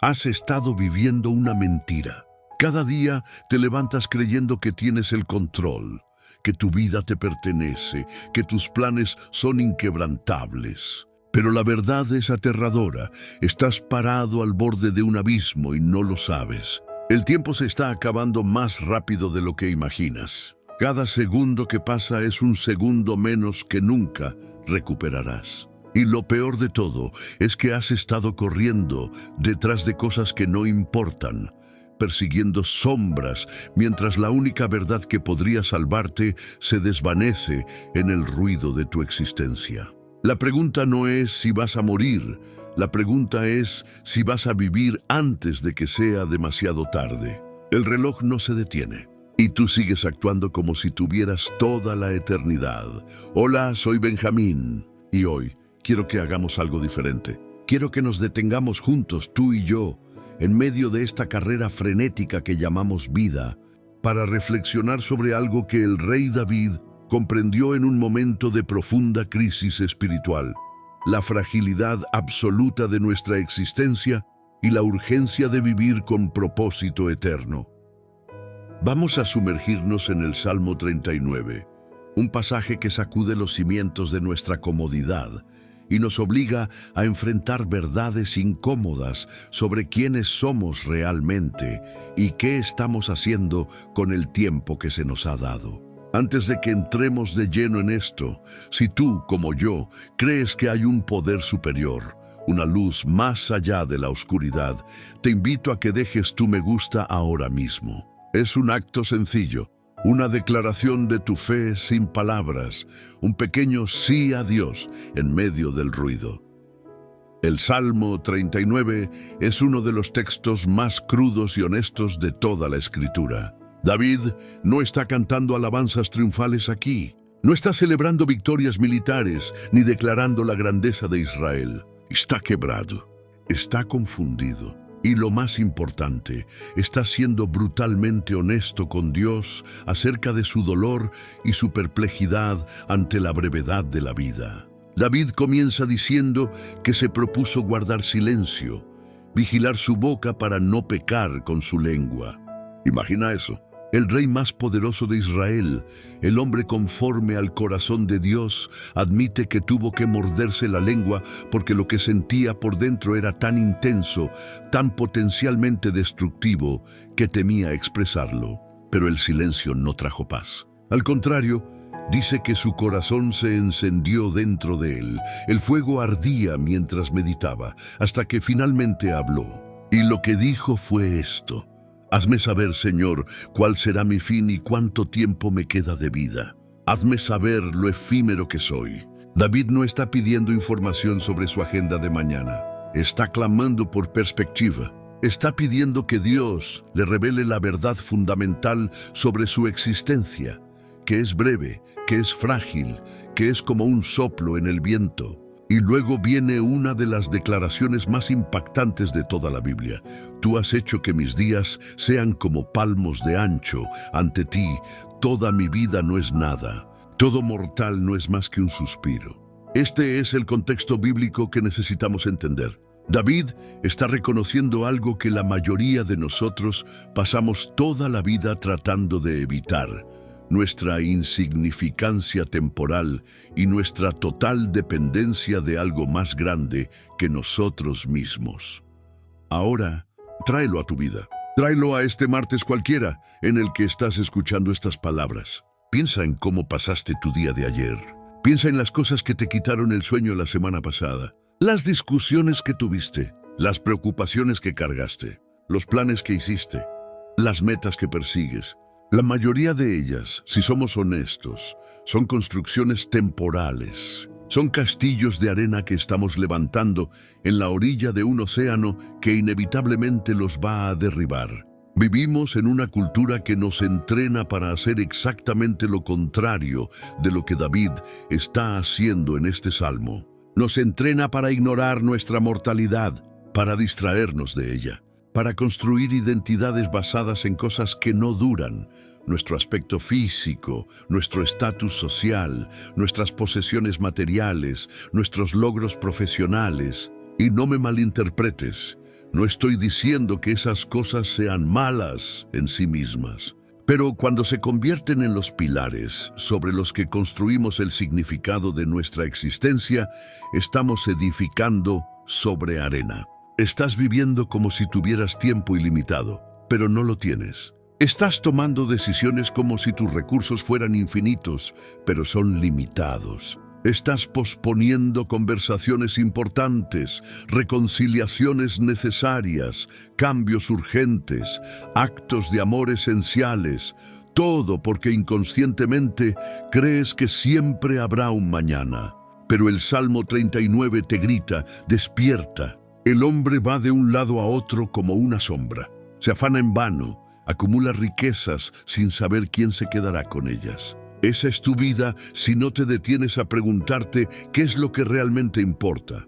Has estado viviendo una mentira. Cada día te levantas creyendo que tienes el control, que tu vida te pertenece, que tus planes son inquebrantables. Pero la verdad es aterradora. Estás parado al borde de un abismo y no lo sabes. El tiempo se está acabando más rápido de lo que imaginas. Cada segundo que pasa es un segundo menos que nunca recuperarás. Y lo peor de todo es que has estado corriendo detrás de cosas que no importan, persiguiendo sombras, mientras la única verdad que podría salvarte se desvanece en el ruido de tu existencia. La pregunta no es si vas a morir, la pregunta es si vas a vivir antes de que sea demasiado tarde. El reloj no se detiene y tú sigues actuando como si tuvieras toda la eternidad. Hola, soy Benjamín y hoy quiero que hagamos algo diferente. Quiero que nos detengamos juntos, tú y yo, en medio de esta carrera frenética que llamamos vida, para reflexionar sobre algo que el rey David comprendió en un momento de profunda crisis espiritual: la fragilidad absoluta de nuestra existencia y la urgencia de vivir con propósito eterno. Vamos a sumergirnos en el Salmo 39, un pasaje que sacude los cimientos de nuestra comodidad y nos obliga a enfrentar verdades incómodas sobre quiénes somos realmente y qué estamos haciendo con el tiempo que se nos ha dado. Antes de que entremos de lleno en esto, si tú, como yo, crees que hay un poder superior, una luz más allá de la oscuridad, te invito a que dejes tu me gusta ahora mismo. Es un acto sencillo, una declaración de tu fe sin palabras, un pequeño sí a Dios en medio del ruido. El Salmo 39 es uno de los textos más crudos y honestos de toda la Escritura. David no está cantando alabanzas triunfales aquí, no está celebrando victorias militares ni declarando la grandeza de Israel. Está quebrado, está confundido. Y lo más importante, está siendo brutalmente honesto con Dios acerca de su dolor y su perplejidad ante la brevedad de la vida. David comienza diciendo que se propuso guardar silencio, vigilar su boca para no pecar con su lengua. Imagina eso. El rey más poderoso de Israel, el hombre conforme al corazón de Dios, admite que tuvo que morderse la lengua porque lo que sentía por dentro era tan intenso, tan potencialmente destructivo, que temía expresarlo. Pero el silencio no trajo paz. Al contrario, dice que su corazón se encendió dentro de él. El fuego ardía mientras meditaba, hasta que finalmente habló. Y lo que dijo fue esto: Hazme saber, Señor, cuál será mi fin y cuánto tiempo me queda de vida. Hazme saber lo efímero que soy. David no está pidiendo información sobre su agenda de mañana. Está clamando por perspectiva. Está pidiendo que Dios le revele la verdad fundamental sobre su existencia, que es breve, que es frágil, que es como un soplo en el viento. Y luego viene una de las declaraciones más impactantes de toda la Biblia: Tú has hecho que mis días sean como palmos de ancho. Ante ti, toda mi vida no es nada. Todo mortal no es más que un suspiro. Este es el contexto bíblico que necesitamos entender. David está reconociendo algo que la mayoría de nosotros pasamos toda la vida tratando de evitar: nuestra insignificancia temporal y nuestra total dependencia de algo más grande que nosotros mismos. Ahora, tráelo a tu vida. Tráelo a este martes cualquiera en el que estás escuchando estas palabras. Piensa en cómo pasaste tu día de ayer. Piensa en las cosas que te quitaron el sueño la semana pasada, las discusiones que tuviste, las preocupaciones que cargaste, los planes que hiciste, las metas que persigues. La mayoría de ellas, si somos honestos, son construcciones temporales. Son castillos de arena que estamos levantando en la orilla de un océano que inevitablemente los va a derribar. Vivimos en una cultura que nos entrena para hacer exactamente lo contrario de lo que David está haciendo en este salmo. Nos entrena para ignorar nuestra mortalidad, para distraernos de ella, para construir identidades basadas en cosas que no duran: nuestro aspecto físico, nuestro estatus social, nuestras posesiones materiales, nuestros logros profesionales. Y no me malinterpretes, No estoy diciendo que esas cosas sean malas en sí mismas, pero cuando se convierten en los pilares sobre los que construimos el significado de nuestra existencia, estamos edificando sobre arena. Estás viviendo como si tuvieras tiempo ilimitado, pero no lo tienes. Estás tomando decisiones como si tus recursos fueran infinitos, pero son limitados. Estás posponiendo conversaciones importantes, reconciliaciones necesarias, cambios urgentes, actos de amor esenciales, todo porque inconscientemente crees que siempre habrá un mañana. Pero el Salmo 39 te grita, despierta. El hombre va de un lado a otro como una sombra. Se afana en vano, acumula riquezas sin saber quién se quedará con ellas. Esa es tu vida si no te detienes a preguntarte qué es lo que realmente importa.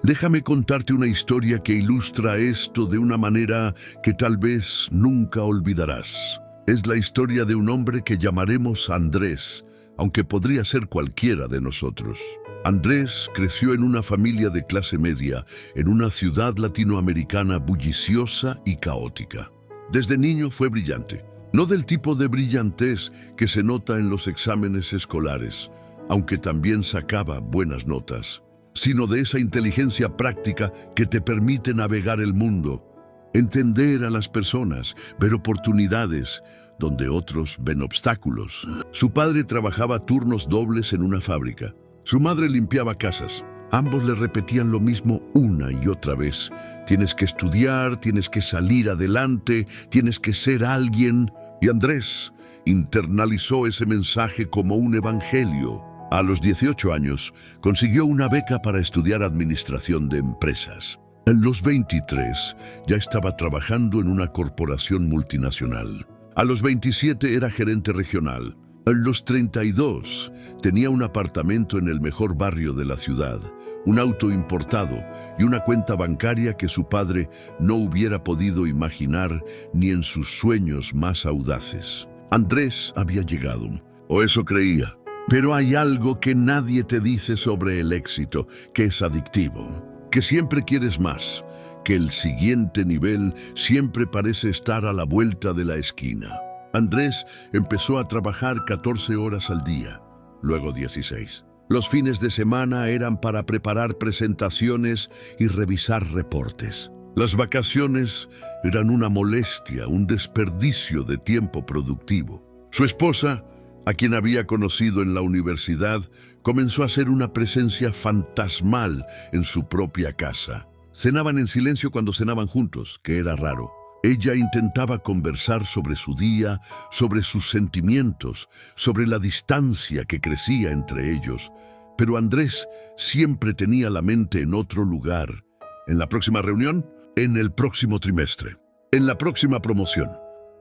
Déjame contarte una historia que ilustra esto de una manera que tal vez nunca olvidarás. Es la historia de un hombre que llamaremos Andrés, aunque podría ser cualquiera de nosotros. Andrés creció en una familia de clase media, en una ciudad latinoamericana bulliciosa y caótica. Desde niño fue brillante. No del tipo de brillantez que se nota en los exámenes escolares, aunque también sacaba buenas notas, sino de esa inteligencia práctica que te permite navegar el mundo, entender a las personas, ver oportunidades donde otros ven obstáculos. Su padre trabajaba turnos dobles en una fábrica. Su madre limpiaba casas. Ambos le repetían lo mismo una y otra vez. Tienes que estudiar, tienes que salir adelante, tienes que ser alguien. Y Andrés internalizó ese mensaje como un evangelio. A los 18 años, consiguió una beca para estudiar administración de empresas. En los 23, ya estaba trabajando en una corporación multinacional. A los 27 era gerente regional. A los 32 tenía un apartamento en el mejor barrio de la ciudad, un auto importado y una cuenta bancaria que su padre no hubiera podido imaginar ni en sus sueños más audaces. Andrés había llegado, o eso creía. Pero hay algo que nadie te dice sobre el éxito, que es adictivo, que siempre quieres más, que el siguiente nivel siempre parece estar a la vuelta de la esquina. Andrés empezó a trabajar 14 horas al día, luego 16. Los fines de semana eran para preparar presentaciones y revisar reportes. Las vacaciones eran una molestia, un desperdicio de tiempo productivo. Su esposa, a quien había conocido en la universidad, comenzó a ser una presencia fantasmal en su propia casa. Cenaban en silencio cuando cenaban juntos, que era raro. Ella intentaba conversar sobre su día, sobre sus sentimientos, sobre la distancia que crecía entre ellos. Pero Andrés siempre tenía la mente en otro lugar. ¿En la próxima reunión? En el próximo trimestre. En la próxima promoción.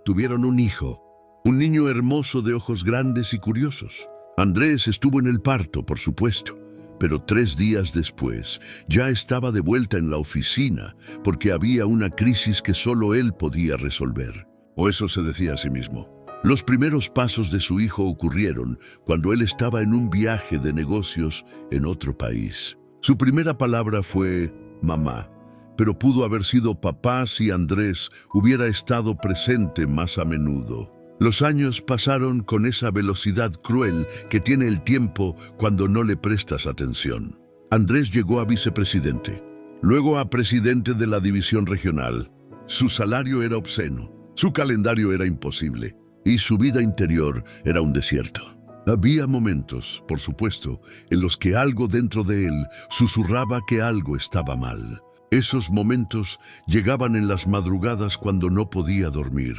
Tuvieron un hijo, un niño hermoso de ojos grandes y curiosos. Andrés estuvo en el parto, por supuesto. Pero 3 días después, ya estaba de vuelta en la oficina porque había una crisis que solo él podía resolver. O eso se decía a sí mismo. Los primeros pasos de su hijo ocurrieron cuando él estaba en un viaje de negocios en otro país. Su primera palabra fue mamá, pero pudo haber sido papá si Andrés hubiera estado presente más a menudo. Los años pasaron con esa velocidad cruel que tiene el tiempo cuando no le prestas atención. Andrés llegó a vicepresidente, luego a presidente de la división regional. Su salario era obsceno, su calendario era imposible y su vida interior era un desierto. Había momentos, por supuesto, en los que algo dentro de él susurraba que algo estaba mal. Esos momentos llegaban en las madrugadas cuando no podía dormir,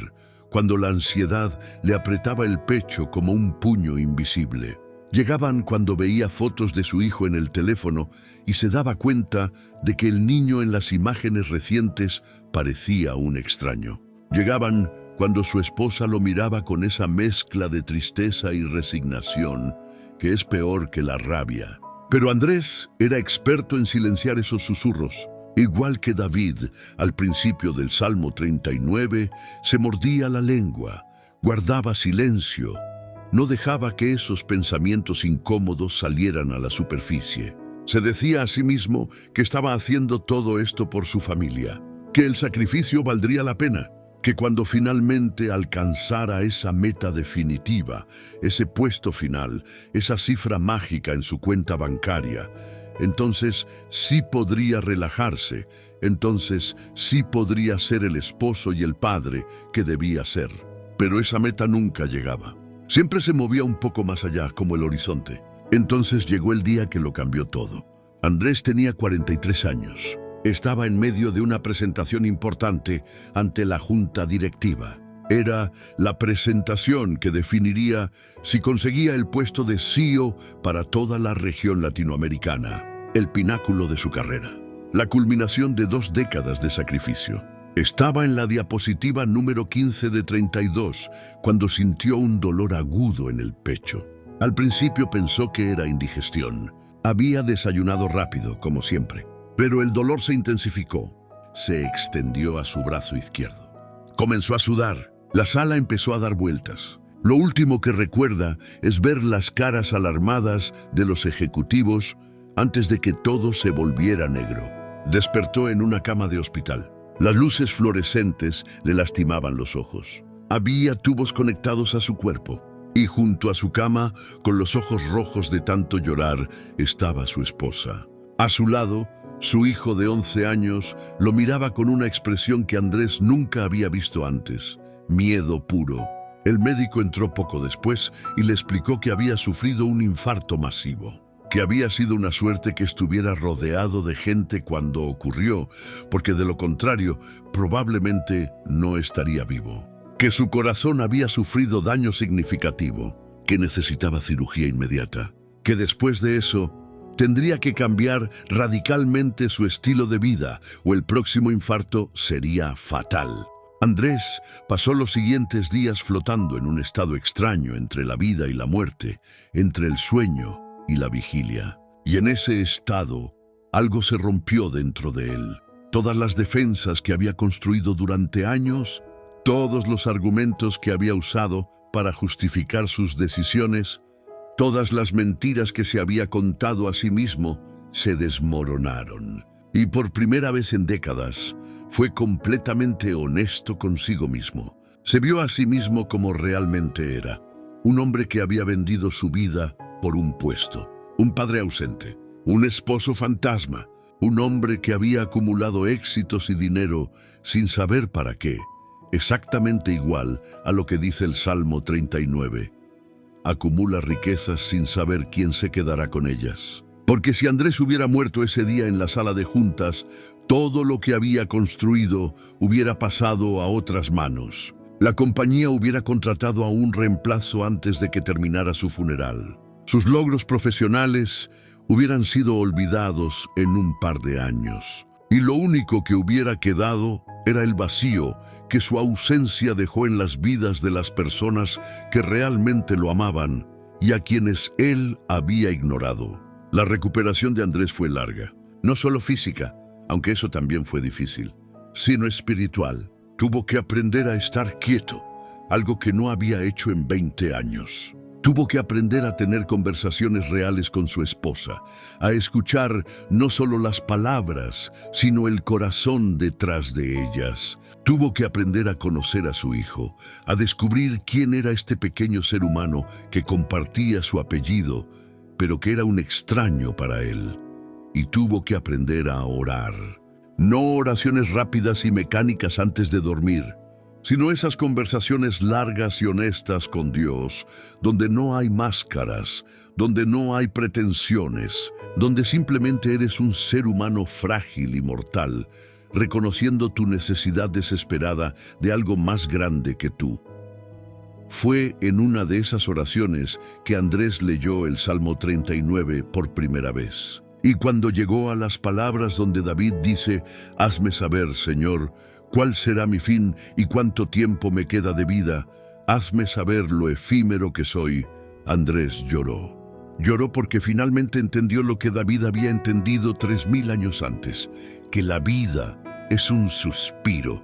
cuando la ansiedad le apretaba el pecho como un puño invisible. Llegaban cuando veía fotos de su hijo en el teléfono y se daba cuenta de que el niño en las imágenes recientes parecía un extraño. Llegaban cuando su esposa lo miraba con esa mezcla de tristeza y resignación, que es peor que la rabia. Pero Andrés era experto en silenciar esos susurros. Igual que David, al principio del Salmo 39, se mordía la lengua, guardaba silencio, no dejaba que esos pensamientos incómodos salieran a la superficie. Se decía a sí mismo que estaba haciendo todo esto por su familia, que el sacrificio valdría la pena, que cuando finalmente alcanzara esa meta definitiva, ese puesto final, esa cifra mágica en su cuenta bancaria, entonces sí podría relajarse, entonces sí podría ser el esposo y el padre que debía ser. Pero esa meta nunca llegaba. Siempre se movía un poco más allá, como el horizonte. Entonces llegó el día que lo cambió todo. Andrés tenía 43 años. Estaba en medio de una presentación importante ante la junta directiva. Era la presentación que definiría si conseguía el puesto de CEO para toda la región latinoamericana, el pináculo de su carrera, la culminación de 2 décadas de sacrificio. Estaba en la diapositiva número 15 de 32 cuando sintió un dolor agudo en el pecho. Al principio pensó que era indigestión. Había desayunado rápido, como siempre, pero el dolor se intensificó. Se extendió a su brazo izquierdo. Comenzó a sudar. La sala empezó a dar vueltas. Lo último que recuerda es ver las caras alarmadas de los ejecutivos antes de que todo se volviera negro. Despertó en una cama de hospital. Las luces fluorescentes le lastimaban los ojos. Había tubos conectados a su cuerpo. Y junto a su cama, con los ojos rojos de tanto llorar, estaba su esposa. A su lado, su hijo de 11 años lo miraba con una expresión que Andrés nunca había visto antes. Miedo puro. El médico entró poco después y le explicó que había sufrido un infarto masivo, que había sido una suerte que estuviera rodeado de gente cuando ocurrió, porque de lo contrario, probablemente no estaría vivo, que su corazón había sufrido daño significativo, que necesitaba cirugía inmediata, que después de eso tendría que cambiar radicalmente su estilo de vida o el próximo infarto sería fatal. Andrés pasó los siguientes días flotando en un estado extraño entre la vida y la muerte, entre el sueño y la vigilia. Y en ese estado, algo se rompió dentro de él. Todas las defensas que había construido durante años, todos los argumentos que había usado para justificar sus decisiones, todas las mentiras que se había contado a sí mismo, se desmoronaron. Y por primera vez en décadas, fue completamente honesto consigo mismo. Se vio a sí mismo como realmente era. Un hombre que había vendido su vida por un puesto. Un padre ausente. Un esposo fantasma. Un hombre que había acumulado éxitos y dinero sin saber para qué. Exactamente igual a lo que dice el Salmo 39. Acumula riquezas sin saber quién se quedará con ellas. Porque si Andrés hubiera muerto ese día en la sala de juntas, todo lo que había construido hubiera pasado a otras manos. La compañía hubiera contratado a un reemplazo antes de que terminara su funeral. Sus logros profesionales hubieran sido olvidados en un par de años. Y lo único que hubiera quedado era el vacío que su ausencia dejó en las vidas de las personas que realmente lo amaban y a quienes él había ignorado. La recuperación de Andrés fue larga, no solo física, aunque eso también fue difícil, sino espiritual. Tuvo que aprender a estar quieto, algo que no había hecho en 20 años. Tuvo que aprender a tener conversaciones reales con su esposa, a escuchar no solo las palabras, sino el corazón detrás de ellas. Tuvo que aprender a conocer a su hijo, a descubrir quién era este pequeño ser humano que compartía su apellido, pero que era un extraño para él. Y tuvo que aprender a orar. No oraciones rápidas y mecánicas antes de dormir, sino esas conversaciones largas y honestas con Dios, donde no hay máscaras, donde no hay pretensiones, donde simplemente eres un ser humano frágil y mortal, reconociendo tu necesidad desesperada de algo más grande que tú. Fue en una de esas oraciones que Andrés leyó el Salmo 39 por primera vez. Y cuando llegó a las palabras donde David dice, «Hazme saber, Señor, cuál será mi fin y cuánto tiempo me queda de vida, hazme saber lo efímero que soy», Andrés lloró. Lloró porque finalmente entendió lo que David había entendido 3000 años antes, que la vida es un suspiro,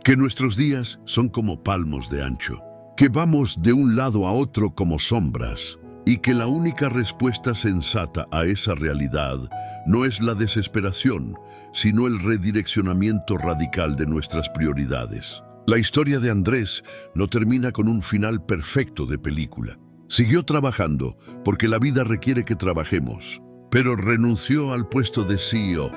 que nuestros días son como palmos de ancho, que vamos de un lado a otro como sombras, y que la única respuesta sensata a esa realidad no es la desesperación, sino el redireccionamiento radical de nuestras prioridades. La historia de Andrés no termina con un final perfecto de película. Siguió trabajando porque la vida requiere que trabajemos, pero renunció al puesto de CEO,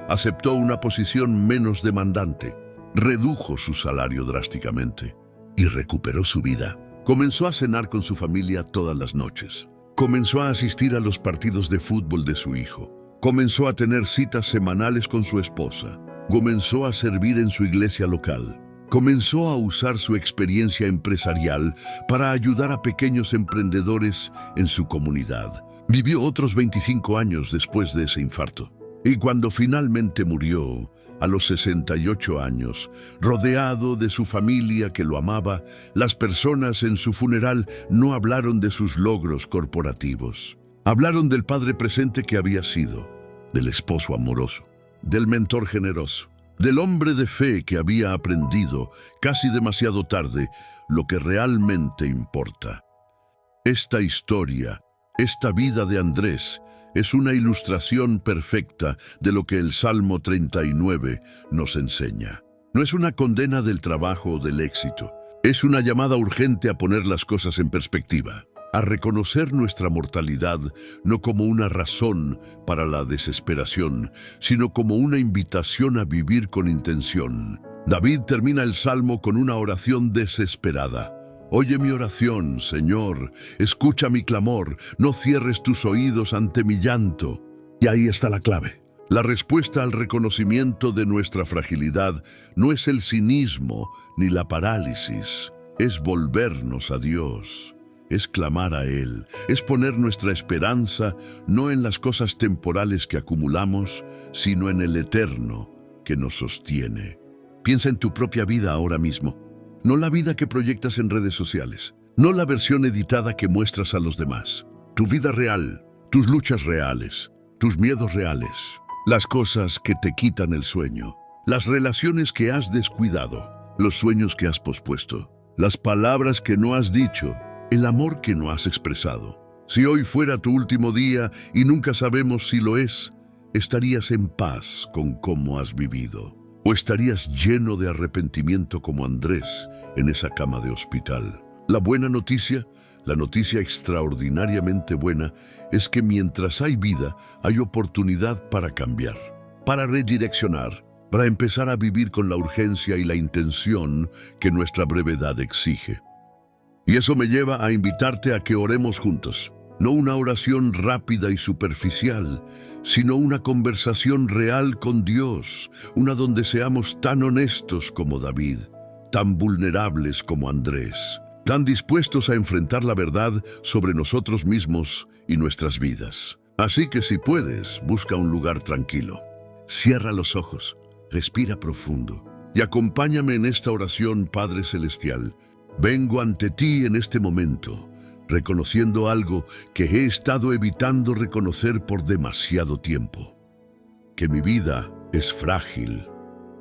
aceptó una posición menos demandante, redujo su salario drásticamente y recuperó su vida. Comenzó a cenar con su familia todas las noches. Comenzó a asistir a los partidos de fútbol de su hijo. Comenzó a tener citas semanales con su esposa. Comenzó a servir en su iglesia local. Comenzó a usar su experiencia empresarial para ayudar a pequeños emprendedores en su comunidad. Vivió otros 25 años después de ese infarto. Y cuando finalmente murió, a los 68 años, rodeado de su familia que lo amaba, las personas en su funeral no hablaron de sus logros corporativos. Hablaron del padre presente que había sido, del esposo amoroso, del mentor generoso, del hombre de fe que había aprendido, casi demasiado tarde, lo que realmente importa. Esta historia, esta vida de Andrés, es una ilustración perfecta de lo que el Salmo 39 nos enseña. No es una condena del trabajo o del éxito. Es una llamada urgente a poner las cosas en perspectiva, a reconocer nuestra mortalidad no como una razón para la desesperación, sino como una invitación a vivir con intención. David termina el Salmo con una oración desesperada. Oye mi oración, Señor, escucha mi clamor, no cierres tus oídos ante mi llanto. Y ahí está la clave. La respuesta al reconocimiento de nuestra fragilidad no es el cinismo ni la parálisis, es volvernos a Dios, es clamar a Él, es poner nuestra esperanza no en las cosas temporales que acumulamos, sino en el eterno que nos sostiene. Piensa en tu propia vida ahora mismo. No la vida que proyectas en redes sociales, no la versión editada que muestras a los demás. Tu vida real, tus luchas reales, tus miedos reales, las cosas que te quitan el sueño, las relaciones que has descuidado, los sueños que has pospuesto, las palabras que no has dicho, el amor que no has expresado. Si hoy fuera tu último día y nunca sabemos si lo es, ¿estarías en paz con cómo has vivido? ¿O estarías lleno de arrepentimiento como Andrés en esa cama de hospital? La buena noticia, la noticia extraordinariamente buena, es que mientras hay vida, hay oportunidad para cambiar, para redireccionar, para empezar a vivir con la urgencia y la intención que nuestra brevedad exige. Y eso me lleva a invitarte a que oremos juntos. No una oración rápida y superficial, sino una conversación real con Dios, una donde seamos tan honestos como David, tan vulnerables como Andrés, tan dispuestos a enfrentar la verdad sobre nosotros mismos y nuestras vidas. Así que si puedes, busca un lugar tranquilo. Cierra los ojos, respira profundo y acompáñame en esta oración, Padre Celestial. Vengo ante ti en este momento, reconociendo algo que he estado evitando reconocer por demasiado tiempo. Que mi vida es frágil,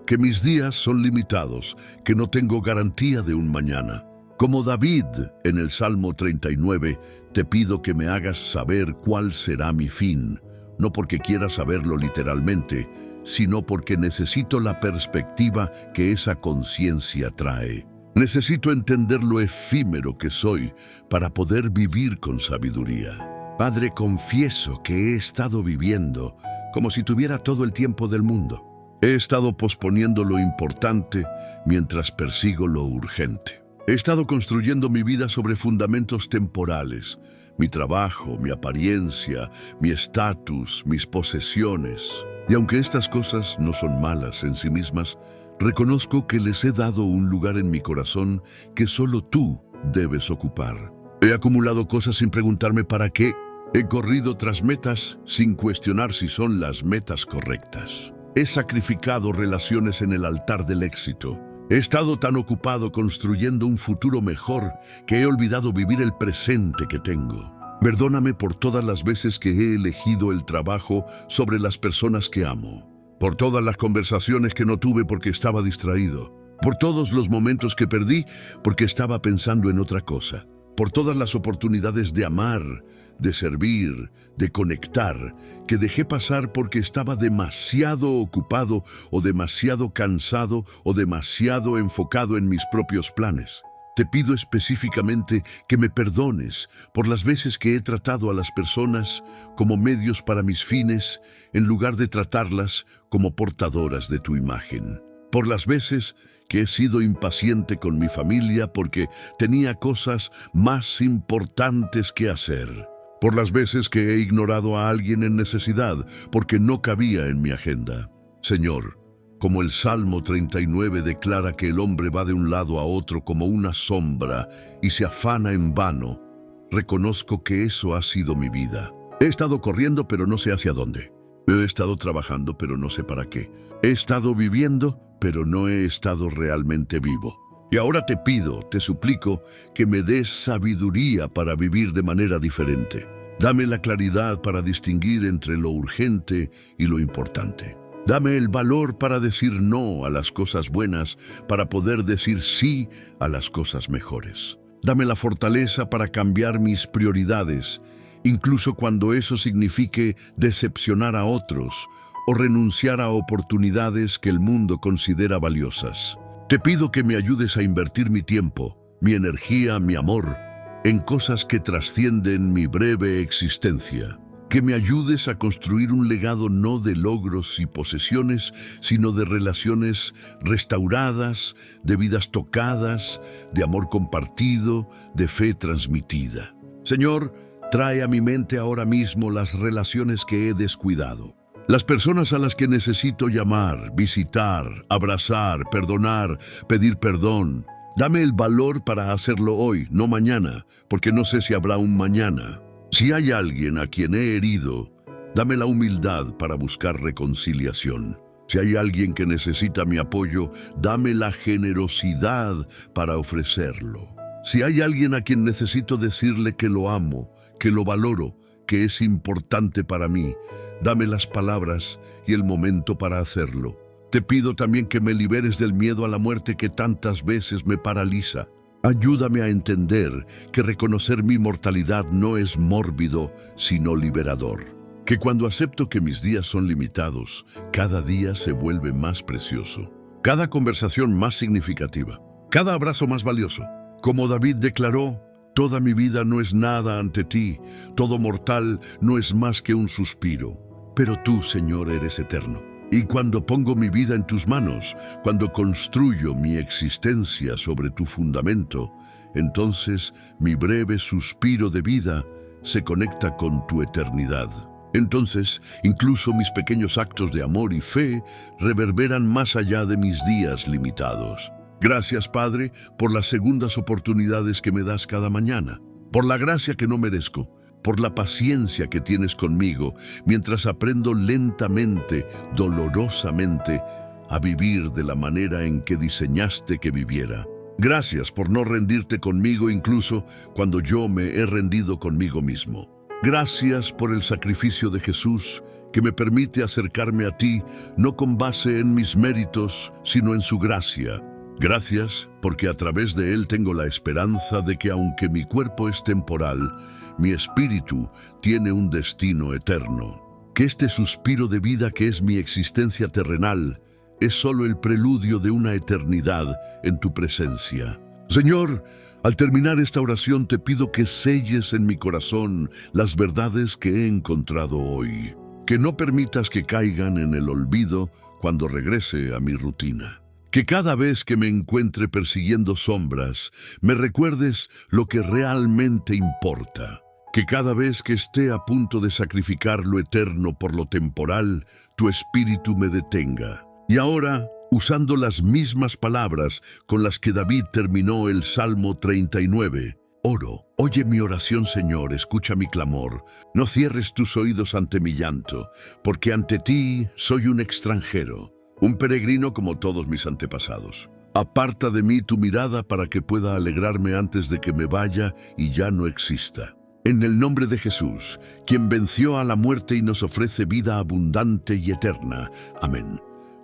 que mis días son limitados, que no tengo garantía de un mañana. Como David en el Salmo 39, te pido que me hagas saber cuál será mi fin, no porque quiera saberlo literalmente, sino porque necesito la perspectiva que esa conciencia trae. Necesito entender lo efímero que soy para poder vivir con sabiduría. Padre, confieso que he estado viviendo como si tuviera todo el tiempo del mundo. He estado posponiendo lo importante mientras persigo lo urgente. He estado construyendo mi vida sobre fundamentos temporales, mi trabajo, mi apariencia, mi estatus, mis posesiones. Y aunque estas cosas no son malas en sí mismas, reconozco que les he dado un lugar en mi corazón que solo tú debes ocupar. He acumulado cosas sin preguntarme para qué. He corrido tras metas sin cuestionar si son las metas correctas. He sacrificado relaciones en el altar del éxito. He estado tan ocupado construyendo un futuro mejor que he olvidado vivir el presente que tengo. Perdóname por todas las veces que he elegido el trabajo sobre las personas que amo. Por todas las conversaciones que no tuve porque estaba distraído, por todos los momentos que perdí porque estaba pensando en otra cosa. por todas las oportunidades de amar, de servir, de conectar, que dejé pasar porque estaba demasiado ocupado o demasiado cansado o demasiado enfocado en mis propios planes. Te pido específicamente que me perdones por las veces que he tratado a las personas como medios para mis fines en lugar de tratarlas como portadoras de tu imagen. Por las veces que he sido impaciente con mi familia porque tenía cosas más importantes que hacer. Por las veces que he ignorado a alguien en necesidad porque no cabía en mi agenda. Señor, como el Salmo 39 declara que el hombre va de un lado a otro como una sombra y se afana en vano, reconozco que eso ha sido mi vida. He estado corriendo pero no sé hacia dónde. He estado trabajando pero no sé para qué. He estado viviendo pero no he estado realmente vivo. Y ahora te pido, te suplico, que me des sabiduría para vivir de manera diferente. Dame la claridad para distinguir entre lo urgente y lo importante. Dame el valor para decir no a las cosas buenas, para poder decir sí a las cosas mejores. Dame la fortaleza para cambiar mis prioridades, incluso cuando eso signifique decepcionar a otros o renunciar a oportunidades que el mundo considera valiosas. Te pido que me ayudes a invertir mi tiempo, mi energía, mi amor, en cosas que trascienden mi breve existencia. Que me ayudes a construir un legado no de logros y posesiones, sino de relaciones restauradas, de vidas tocadas, de amor compartido, de fe transmitida. Señor, trae a mi mente ahora mismo las relaciones que he descuidado. Las personas a las que necesito llamar, visitar, abrazar, perdonar, pedir perdón. Dame el valor para hacerlo hoy, no mañana, porque no sé si habrá un mañana. Si hay alguien a quien he herido, dame la humildad para buscar reconciliación. Si hay alguien que necesita mi apoyo, dame la generosidad para ofrecerlo. Si hay alguien a quien necesito decirle que lo amo, que lo valoro, que es importante para mí, dame las palabras y el momento para hacerlo. Te pido también que me liberes del miedo a la muerte que tantas veces me paraliza. Ayúdame a entender que reconocer mi mortalidad no es mórbido, sino liberador. Que cuando acepto que mis días son limitados, cada día se vuelve más precioso. Cada conversación más significativa. Cada abrazo más valioso. Como David declaró, toda mi vida no es nada ante ti, todo mortal no es más que un suspiro. Pero tú, Señor, eres eterno. Y cuando pongo mi vida en tus manos, cuando construyo mi existencia sobre tu fundamento, entonces mi breve suspiro de vida se conecta con tu eternidad. Entonces, incluso mis pequeños actos de amor y fe reverberan más allá de mis días limitados. Gracias, Padre, por las segundas oportunidades que me das cada mañana, por la gracia que no merezco, por la paciencia que tienes conmigo, mientras aprendo lentamente, dolorosamente, a vivir de la manera en que diseñaste que viviera. Gracias por no rendirte conmigo incluso cuando yo me he rendido conmigo mismo. Gracias por el sacrificio de Jesús, que me permite acercarme a ti, no con base en mis méritos, sino en su gracia. Gracias porque a través de él tengo la esperanza de que aunque mi cuerpo es temporal, mi espíritu tiene un destino eterno. Que este suspiro de vida que es mi existencia terrenal es solo el preludio de una eternidad en tu presencia. Señor, al terminar esta oración te pido que selles en mi corazón las verdades que he encontrado hoy. Que no permitas que caigan en el olvido cuando regrese a mi rutina. Que cada vez que me encuentre persiguiendo sombras, me recuerdes lo que realmente importa. Que cada vez que esté a punto de sacrificar lo eterno por lo temporal, tu espíritu me detenga. Y ahora, usando las mismas palabras con las que David terminó el Salmo 39, oro. Oye mi oración, Señor, escucha mi clamor. No cierres tus oídos ante mi llanto, porque ante ti soy un extranjero, un peregrino como todos mis antepasados. Aparta de mí tu mirada para que pueda alegrarme antes de que me vaya y ya no exista. En el nombre de Jesús, quien venció a la muerte y nos ofrece vida abundante y eterna. Amén.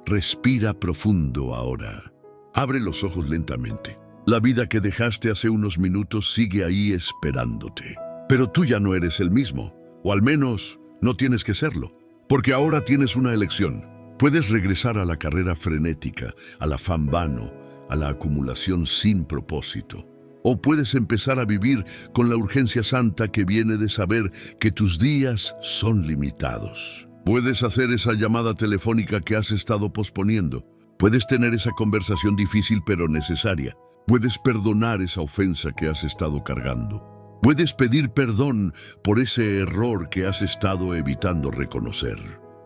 Respira profundo ahora. Abre los ojos lentamente. La vida que dejaste hace unos minutos sigue ahí esperándote. Pero tú ya no eres el mismo, o al menos no tienes que serlo, porque ahora tienes una elección. Puedes regresar a la carrera frenética, al afán vano, a la acumulación sin propósito. O puedes empezar a vivir con la urgencia santa que viene de saber que tus días son limitados. Puedes hacer esa llamada telefónica que has estado posponiendo. Puedes tener esa conversación difícil pero necesaria. Puedes perdonar esa ofensa que has estado cargando. Puedes pedir perdón por ese error que has estado evitando reconocer.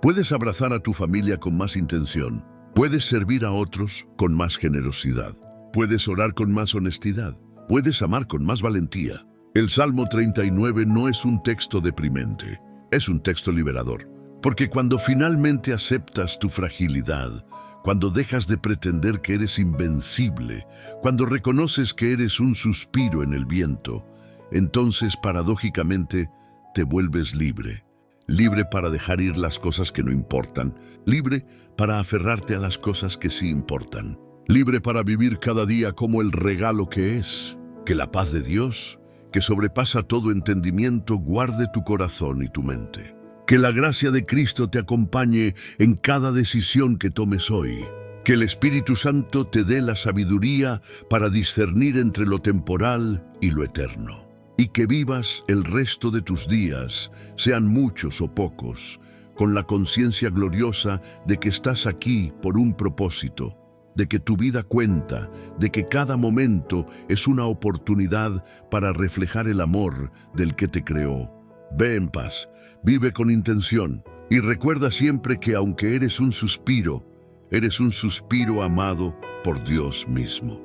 Puedes abrazar a tu familia con más intención. Puedes servir a otros con más generosidad. Puedes orar con más honestidad. Puedes amar con más valentía. El Salmo 39 no es un texto deprimente, es un texto liberador. Porque cuando finalmente aceptas tu fragilidad, cuando dejas de pretender que eres invencible, cuando reconoces que eres un suspiro en el viento, entonces paradójicamente te vuelves libre. Libre para dejar ir las cosas que no importan, libre para aferrarte a las cosas que sí importan, libre para vivir cada día como el regalo que es. Que la paz de Dios, que sobrepasa todo entendimiento, guarde tu corazón y tu mente. Que la gracia de Cristo te acompañe en cada decisión que tomes hoy. Que el Espíritu Santo te dé la sabiduría para discernir entre lo temporal y lo eterno. Y que vivas el resto de tus días, sean muchos o pocos, con la conciencia gloriosa de que estás aquí por un propósito, de que tu vida cuenta, de que cada momento es una oportunidad para reflejar el amor del que te creó. Ve en paz, vive con intención y recuerda siempre que aunque eres un suspiro amado por Dios mismo.